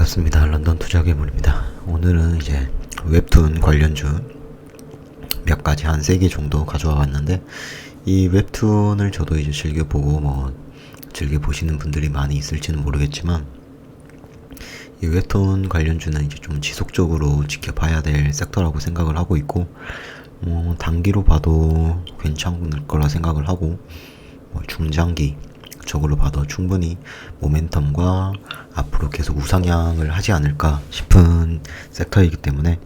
반갑습니다. 런던 투자괴물입니다. 오늘은 이제 웹툰 관련주 몇 가지 한 3개 정도 가져와 봤는데, 이 웹툰을 저도 이제 즐겨보고 즐겨보시는 분들이 많이 있을지는 모르겠지만, 이 웹툰 관련주는 이제 좀 지속적으로 지켜봐야 될 섹터라고 생각을 하고 있고, 단기로 봐도 괜찮을 거라 생각을 하고, 중장기 적으로 봐도 충분히 모멘텀과 앞으로 계속 우상향을 하지 않을까 싶은 섹터이기 때문에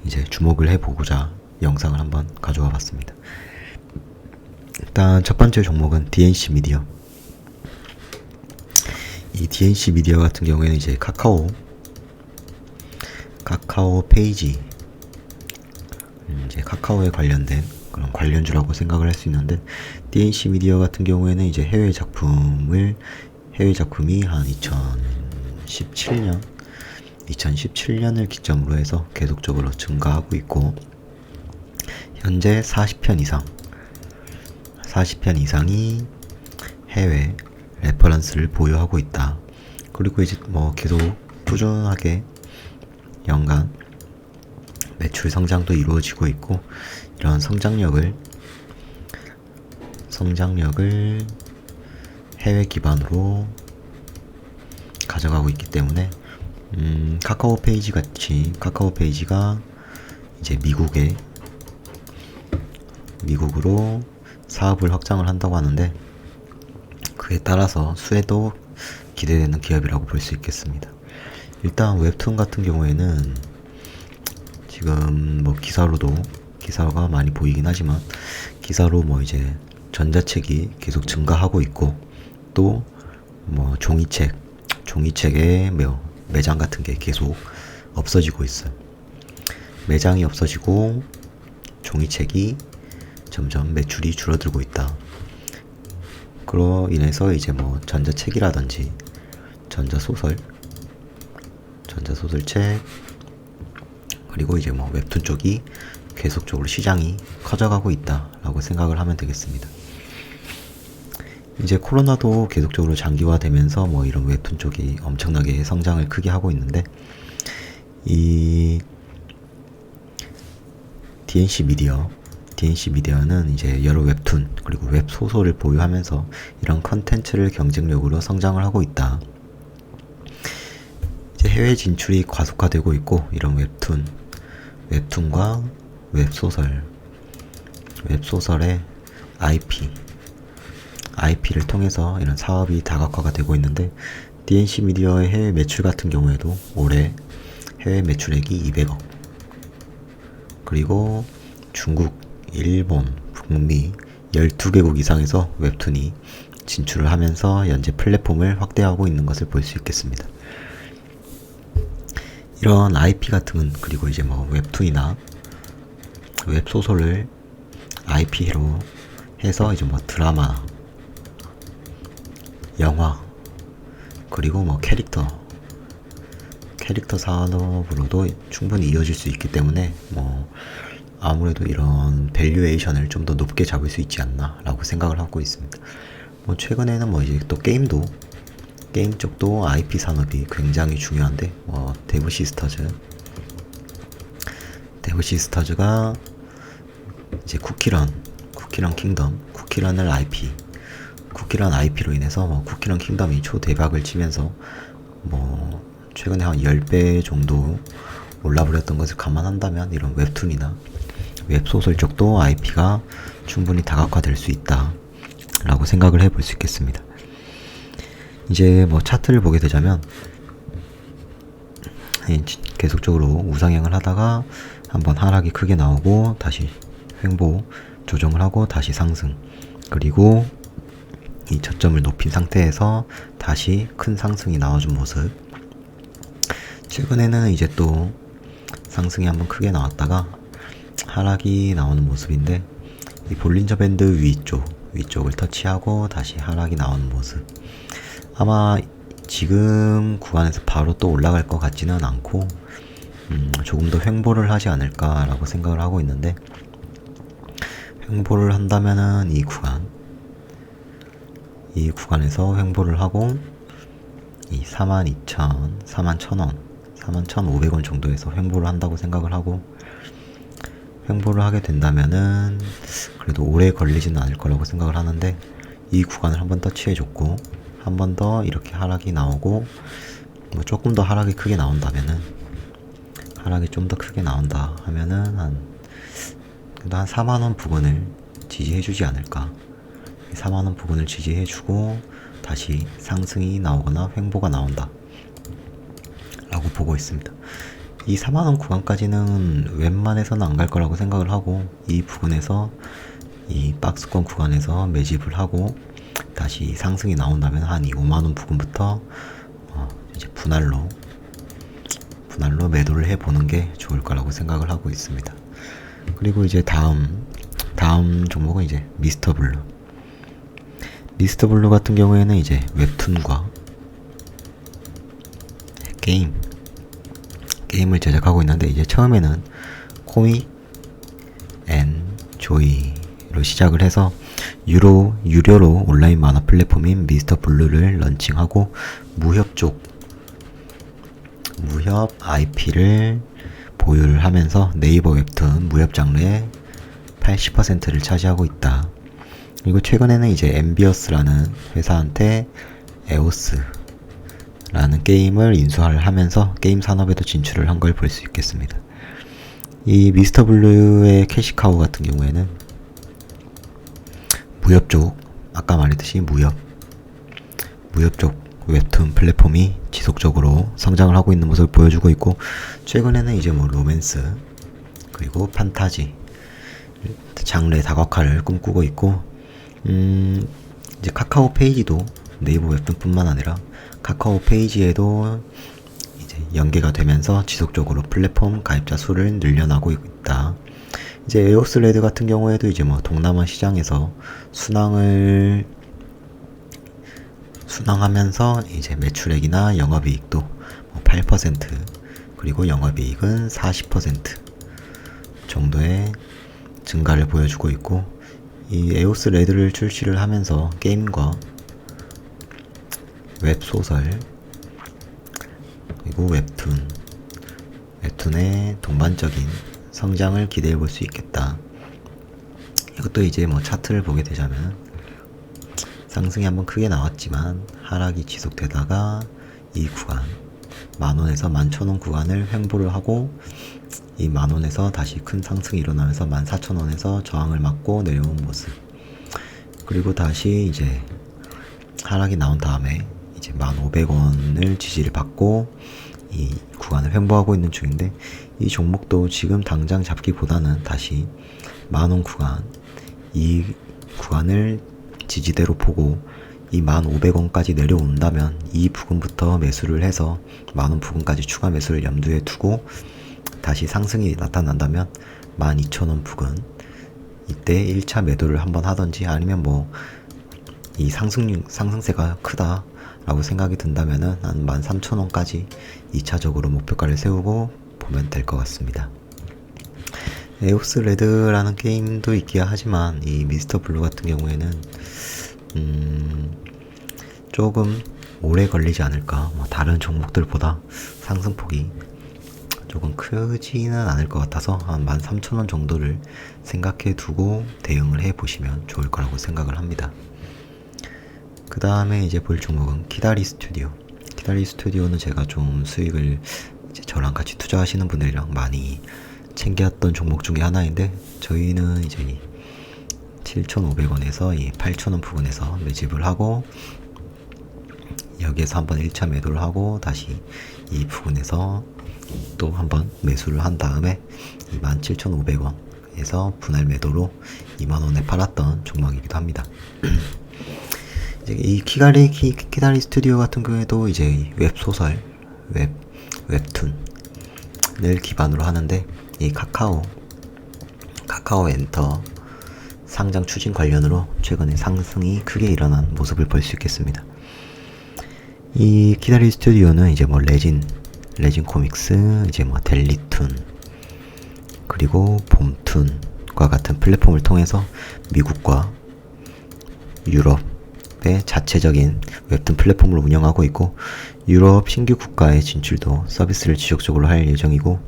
이제 주목을 해보고자 영상을 한번 가져와 봤습니다. 일단 첫 번째 종목은 DNC 미디어. 이 DNC 미디어 같은 경우에는 이제 카카오 페이지, 이제 카카오에 관련된 그런 관련주라고 생각을 할 수 있는데, DNC 미디어 같은 경우에는 이제 해외 작품이 한 2017년을 기점으로 해서 계속적으로 증가하고 있고, 현재 40편 이상이 해외 레퍼런스를 보유하고 있다. 그리고 이제 계속 꾸준하게 연간 매출 성장도 이루어지고 있고, 이런 성장력을 해외 기반으로 가져가고 있기 때문에 카카오 페이지가 이제 미국으로 사업을 확장을 한다고 하는데, 그에 따라서 수혜도 기대되는 기업이라고 볼 수 있겠습니다. 일단 웹툰 같은 경우에는 지금 기사가 많이 보이긴 하지만, 기사로 이제 전자책이 계속 증가하고 있고, 또 종이책의 매장 같은 게 계속 없어지고 있어요. 매장이 없어지고 종이책이 점점 매출이 줄어들고 있다. 그로 인해서 이제 전자책이라든지 전자소설책, 그리고 이제 웹툰 쪽이 계속적으로 시장이 커져가고 있다라고 생각을 하면 되겠습니다. 이제 코로나도 계속적으로 장기화되면서 이런 웹툰 쪽이 엄청나게 성장을 크게 하고 있는데, 이 DNC 미디어는 이제 여러 웹툰 그리고 웹소설을 보유하면서 이런 컨텐츠를 경쟁력으로 성장을 하고 있다. 이제 해외 진출이 가속화되고 있고, 이런 웹툰과 웹소설의 IP를 통해서 이런 사업이 다각화가 되고 있는데, DNC 미디어의 해외 매출 같은 경우에도 올해 해외 매출액이 200억, 그리고 중국, 일본, 북미 12개국 이상에서 웹툰이 진출을 하면서 현재 플랫폼을 확대하고 있는 것을 볼 수 있겠습니다. 이런 IP 그리고 이제 웹툰이나 웹소설을 IP로 해서 이제 드라마, 영화, 그리고 캐릭터 산업으로도 충분히 이어질 수 있기 때문에 아무래도 이런 밸류에이션을 좀 더 높게 잡을 수 있지 않나 라고 생각을 하고 있습니다. 최근에는 이제 또 게임 쪽도 IP 산업이 굉장히 중요한데, 데브 시스터즈가 이제 쿠키런 IP로 인해서 쿠키런 킹덤이 초대박을 치면서 최근에 한 10배 정도 올라버렸던 것을 감안한다면, 이런 웹툰이나 웹소설 쪽도 IP가 충분히 다각화될 수 있다 라고 생각을 해볼 수 있겠습니다. 이제 차트를 보게 되자면, 계속적으로 우상향을 하다가 한번 하락이 크게 나오고, 다시 횡보 조정을 하고 다시 상승, 그리고 이 저점을 높인 상태에서 다시 큰 상승이 나와준 모습. 최근에는 이제 또 상승이 한번 크게 나왔다가 하락이 나오는 모습인데, 이 볼린저 밴드 위쪽을 터치하고 다시 하락이 나오는 모습. 아마 지금 구간에서 바로 또 올라갈 것 같지는 않고, 조금 더 횡보를 하지 않을까라고 생각을 하고 있는데, 횡보를 한다면은 이 구간에서 횡보를 하고 이 42,000, 41,000원, 41,500원 정도에서 횡보를 한다고 생각을 하고, 횡보를 하게 된다면은 그래도 오래 걸리지는 않을 거라고 생각을 하는데, 이 구간을 한번 더 취해줬고 한 번 더 이렇게 하락이 나오고, 뭐 조금 더 하락이 크게 나온다면은, 하락이 좀 더 크게 나온다 하면은 그래도 한 4만원 부근을 지지해주지 않을까. 4만원 부근을 지지해주고 다시 상승이 나오거나 횡보가 나온다 라고 보고 있습니다. 이 4만원 구간까지는 웬만해서는 안 갈 거라고 생각을 하고, 이 부분에서 이 박스권 구간에서 매집을 하고 다시 상승이 나온다면 한 이 5만원 부근부터 이제 분할로 매도를 해보는 게 좋을 거라고 생각을 하고 있습니다. 그리고 이제 다음 종목은 이제 미스터 블루. 미스터 블루 같은 경우에는 이제 웹툰과 게임을 제작하고 있는데, 이제 처음에는 코믹 앤 조이로 시작을 해서 유료로 온라인 만화 플랫폼인 미스터 블루를 런칭하고 무협 IP를 보유를 하면서 네이버 웹툰 무협 장르의 80%를 차지하고 있다. 그리고 최근에는 이제 엠비어스라는 회사한테 에오스라는 게임을 인수를 하면서 게임 산업에도 진출을 한 걸 볼 수 있겠습니다. 이 미스터 블루의 캐시카우 같은 경우에는 무협 쪽, 아까 말했듯이 무협 쪽 웹툰 플랫폼이 지속적으로 성장을 하고 있는 모습을 보여주고 있고, 최근에는 이제 뭐 로맨스 그리고 판타지 장르의 다각화를 꿈꾸고 있고, 이제 카카오 페이지도 네이버 웹툰뿐만 아니라 카카오 페이지에도 이제 연계가 되면서 지속적으로 플랫폼 가입자 수를 늘려나고 있다. 이제 에오스 레드 같은 경우에도 이제 뭐 동남아 시장에서 순항하면서 이제 매출액이나 영업이익도 뭐 8% 그리고 영업이익은 40% 정도의 증가를 보여주고 있고, 이 에오스 레드를 출시를 하면서 게임과 웹소설 그리고 웹툰의 동반적인 성장을 기대해 볼 수 있겠다. 이것도 이제 뭐 차트를 보게 되자면 상승이 한번 크게 나왔지만 하락이 지속되다가 이 구간 10,000원에서 11,000원 구간을 횡보를 하고, 이 10,000원에서 다시 큰 상승이 일어나면서 14,000원에서 저항을 맞고 내려온 모습, 그리고 다시 이제 하락이 나온 다음에 이제 1,500원을 지지를 받고 이 구간을 횡보하고 있는 중인데, 이 종목도 지금 당장 잡기보다는 다시 10,000원 구간, 이 구간을 지지대로 보고 이 1,500원까지 내려온다면 이 부근부터 매수를 해서 10,000원 부근까지 추가 매수를 염두에 두고, 다시 상승이 나타난다면 12,000원 부근 이때 1차 매도를 한번 하던지, 아니면 뭐 이 상승세가 크다 라고 생각이 든다면은 한 13,000원까지 2차적으로 목표가를 세우고 보면 될 것 같습니다. 에오스 레드라는 게임도 있기야 하지만 이 미스터 블루 같은 경우에는 조금 오래 걸리지 않을까. 뭐 다른 종목들보다 상승폭이 조금 크지는 않을 것 같아서 한 13,000원 정도를 생각해 두고 대응을 해 보시면 좋을 거라고 생각을 합니다. 그 다음에 이제 볼 종목은 키다리 스튜디오. 키다리 스튜디오는 제가 좀 수익을 이제 저랑 같이 투자하시는 분들이랑 많이 챙겼던 종목 중에 하나인데, 저희는 이제 7,500원에서 이 8,000원 부근에서 매집을 하고, 여기에서 한번 1차 매도를 하고 다시 이 부근에서 또 한번 매수를 한 다음에 27,500원에서 분할 매도로 2만원에 팔았던 종목이기도 합니다. 이제 이 키다리 스튜디오 같은 경우에도 이제 웹소설, 웹툰을 기반으로 하는데, 이 카카오 엔터 상장 추진 관련으로 최근에 상승이 크게 일어난 모습을 볼 수 있겠습니다. 이 키다리 스튜디오는 이제 뭐 레진 코믹스, 이제 뭐 델리툰, 그리고 봄툰과 같은 플랫폼을 통해서 미국과 유럽의 자체적인 웹툰 플랫폼을 운영하고 있고, 유럽 신규 국가의 진출도 서비스를 지속적으로 할 예정이고,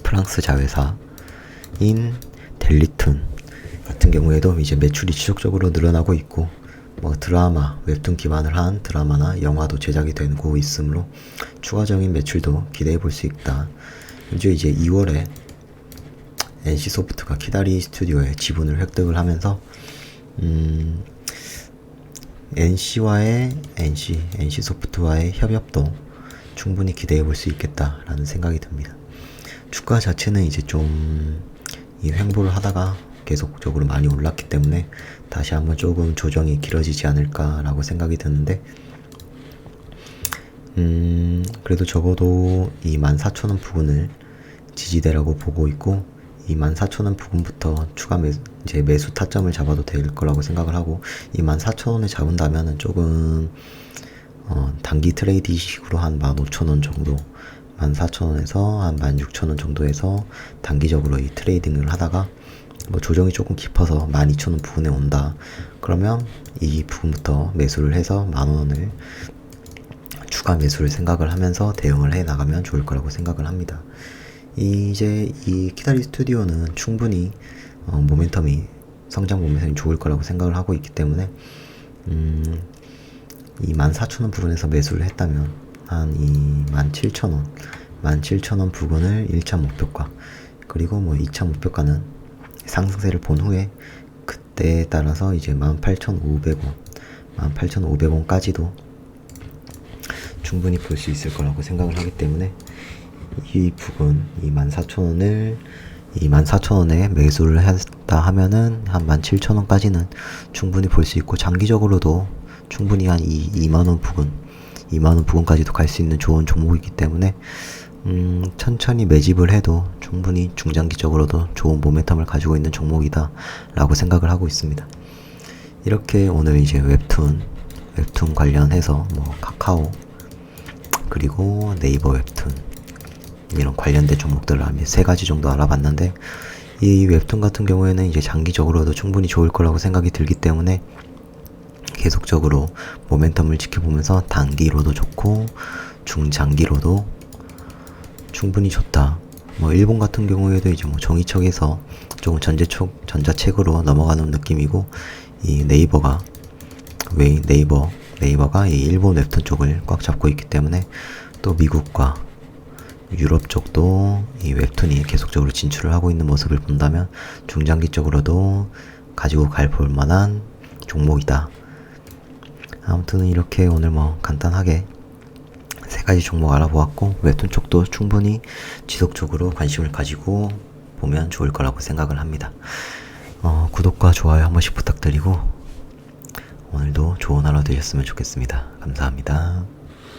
프랑스 자회사인 델리툰 같은 경우에도 이제 매출이 지속적으로 늘어나고 있고, 뭐 드라마, 웹툰 기반을 한 드라마나 영화도 제작이 되고 있으므로 추가적인 매출도 기대해 볼 수 있다. 현재 이제 2월에 NC소프트가 키다리 스튜디오의 지분을 획득을 하면서 NC소프트와의 협업도 충분히 기대해 볼 수 있겠다라는 생각이 듭니다. 주가 자체는 이제 좀 이 횡보를 하다가 계속적으로 많이 올랐기 때문에 다시 한번 조금 조정이 길어지지 않을까라고 생각이 드는데, 그래도 적어도 이 14,000원 부근을 지지대라고 보고 있고, 이 14,000원 부근부터 추가 매수 타점을 잡아도 될 거라고 생각을 하고, 이 14,000원에 잡은다면은 조금 단기 트레이딩식으로 한 15,000원 정도, 14,000원에서 한 16,000원 정도에서 단기적으로 이 트레이딩을 하다가 뭐 조정이 조금 깊어서 12,000원 부근에 온다. 그러면 이 부분부터 매수를 해서 10,000원을 추가 매수를 생각을 하면서 대응을 해 나가면 좋을 거라고 생각을 합니다. 이제 이 키다리 스튜디오는 충분히 성장 모멘텀이 좋을 거라고 생각을 하고 있기 때문에 이 14,000원 부근에서 매수를 했다면 한 이 17,000원 부근을 1차 목표가, 그리고 뭐 2차 목표가는 상승세를 본 후에 그때에 따라서 이제 18,500원까지도 충분히 볼 수 있을 거라고 생각을 하기 때문에 이 부분, 이 14,000원에 매수를 했다 하면은 한 17,000원까지는 충분히 볼 수 있고, 장기적으로도 충분히 한 2만원 부근까지도 갈 수 있는 좋은 종목이기 때문에 천천히 매집을 해도 충분히 중장기적으로도 좋은 모멘텀을 가지고 있는 종목이다 라고 생각을 하고 있습니다. 이렇게 오늘 이제 웹툰 관련해서 뭐 카카오 그리고 네이버 웹툰 이런 관련된 종목들을 3가지 정도 알아봤는데, 이 웹툰 같은 경우에는 이제 장기적으로도 충분히 좋을 거라고 생각이 들기 때문에 계속적으로 모멘텀을 지켜보면서 단기로도 좋고 중장기로도 충분히 좋다. 뭐 일본 같은 경우에도 이제 뭐 정의척에서 조금 전자책으로 넘어가는 느낌이고, 이 네이버가 이 일본 웹툰 쪽을 꽉 잡고 있기 때문에 또 미국과 유럽 쪽도 이 웹툰이 계속적으로 진출을 하고 있는 모습을 본다면 중장기적으로도 가지고 갈 볼만한 종목이다. 아무튼 이렇게 오늘 뭐 간단하게 3가지 종목 알아보았고, 웹툰 쪽도 충분히 지속적으로 관심을 가지고 보면 좋을 거라고 생각을 합니다. 구독과 좋아요 한 번씩 부탁드리고 오늘도 좋은 하루 되셨으면 좋겠습니다. 감사합니다.